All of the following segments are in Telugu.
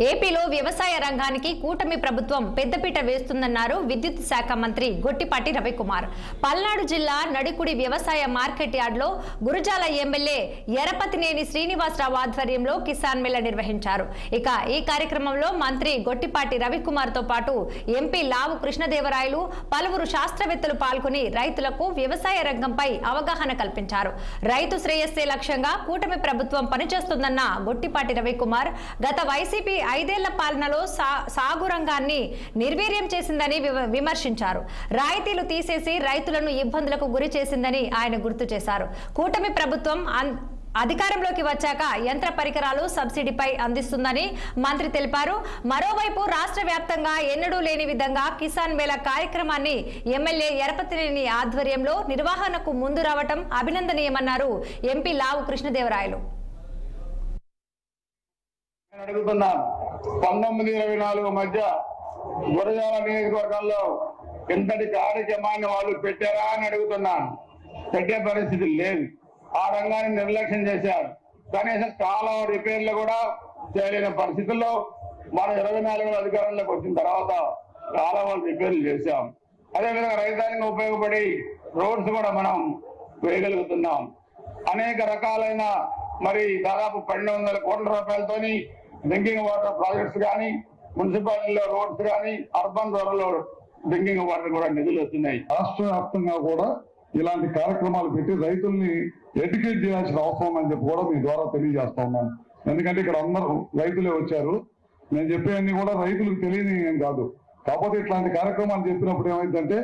ఏపీలో వ్యవసాయ రంగానికి కూటమి ప్రభుత్వం పెద్దపీట వేస్తుందన్నారు విద్యుత్ శాఖ మంత్రి గొట్టిపాటి రవికుమార్. పల్నాడు జిల్లా నడికుడి వ్యవసాయ మార్కెట్ యార్డ్లో గురజాల ఎమ్మెల్యే ఎరపతినేని శ్రీనివాసరావు ఆధ్వర్యంలో కిసాన్ మేళా నిర్వహించారు. ఇక ఈ కార్యక్రమంలో మంత్రి గొట్టిపాటి రవికుమార్ తో పాటు ఎంపీ లావు కృష్ణదేవరాయలు పలువురు శాస్త్రవేత్తలు పాల్గొని రైతులకు వ్యవసాయ రంగంపై అవగాహన కల్పించారు. రైతు శ్రేయస్సే లక్ష్యంగా కూటమి ప్రభుత్వం పనిచేస్తుందన్న గొట్టిపాటి రవికుమార్ గత వైసీపీ 5 ఏళ్ల పాలనలో సాగు రంగాన్ని నిర్వీర్యం చేసిందని విమర్శించారు. రాయితీలు తీసేసి రైతులను ఇబ్బందులకు గురి చేసిందని ఆయన గుర్తు చేశారు. కూటమి ప్రభుత్వం అధికారంలోకి వచ్చాక యంత్ర పరికరాలు సబ్సిడీపై అందిస్తుందని మంత్రి తెలిపారు. మరోవైపు రాష్ట్ర వ్యాప్తంగా ఎన్నడూ లేని విధంగా కిసాన్ మేళా కార్యక్రమాన్ని ఎమ్మెల్యే ఎరపతినేని ఆధ్వర్యంలో నిర్వహణకు ముందు రావటం అభినందనీయమన్నారు ఎంపీ లావు కృష్ణదేవరాయలు. అడుగుతున్నాను 1924 మధ్య గురజాల నియోజకవర్గంలో ఎంతటి కార్యక్రమాన్ని వాళ్ళు పెట్టారా అని అడుగుతున్నాను. పెట్టే పరిస్థితి లేదు. ఆ రంగాన్ని నిర్లక్ష్యం చేశారు. కనీసం కాలువ రిపేర్లు కూడా చేయలేని పరిస్థితుల్లో మనం 24 అధికారంలోకి వచ్చిన తర్వాత కాలువలు రిపేర్లు చేశాం. అదేవిధంగా రైతాంగం ఉపయోగపడి రోడ్స్ కూడా మనం వేయగలుగుతున్నాం. అనేక రకాలైన మరి దాదాపు 1200 కోట్ల రూపాయలతోని డ్రింకింగ్ వాటర్ ప్రాజెక్ట్స్ కానీ, మున్సిపాలిటీలో రోడ్స్ కానీ, అర్బన్ రూరల్ డ్రింకింగ్ వాటర్ కూడా నిధులు వస్తున్నాయి. రాష్ట్ర వ్యాప్తంగా కూడా ఇలాంటి కార్యక్రమాలు పెట్టి రైతుల్ని ఎడ్యుకేట్ చేయాల్సిన అవసరం అని చెప్పి కూడా మీ ద్వారా తెలియజేస్తా ఉన్నాను. ఎందుకంటే ఇక్కడ అందరూ రైతులే వచ్చారు. నేను చెప్పేవన్నీ కూడా రైతులకు తెలియని ఏం కాదు. కాకపోతే ఇట్లాంటి కార్యక్రమాలు చెప్పినప్పుడు ఏమైందంటే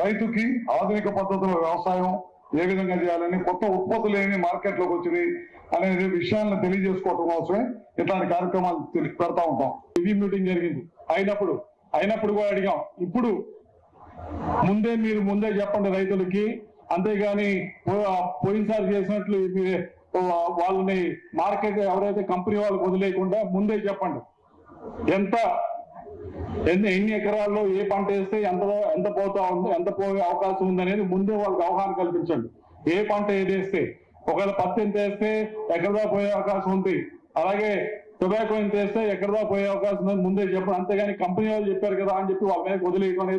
రైతుకి ఆధునిక పద్ధతిలో వ్యవసాయం ఏ విధంగా చేయాలని, కొత్త ఉత్పత్తులు ఏమి మార్కెట్లోకి వచ్చినాయి అనేది విషయాలను తెలియజేసుకోవటం కోసమే ఇట్లాంటి కార్యక్రమాలు పెడతా ఉంటాం. రివ్యూ మీటింగ్ జరిగింది. అయినప్పుడు కూడా అడిగాం. ఇప్పుడు మీరు ముందే చెప్పండి రైతులకి, అంతేగాని పోయినసారి చేసినట్లు వాళ్ళని మార్కెట్ ఎవరైతే కంపెనీ వాళ్ళకి వదిలేయకుండా ముందే చెప్పండి. ఎన్ని ఎకరాల్లో ఏ పంట వేస్తే ఎంత పోతా ఉంది, ఎంత పోయే అవకాశం ఉంది అనేది ముందే వాళ్ళకి అవగాహన కల్పించండి. ఏ పంట ఏది వేస్తే, ఒకవేళ పత్తి ఎంత వేస్తే ఎక్కడ దాకా పోయే అవకాశం ఉంది, అలాగే టొబాకో ఎంత వేస్తే ఎక్కడ దాకా పోయే అవకాశం ఉంది ముందే చెప్పండి. అంతేగాని కంపెనీ వాళ్ళు చెప్పారు కదా అని చెప్పి వాళ్ళ మీద వదిలేయడం అనేది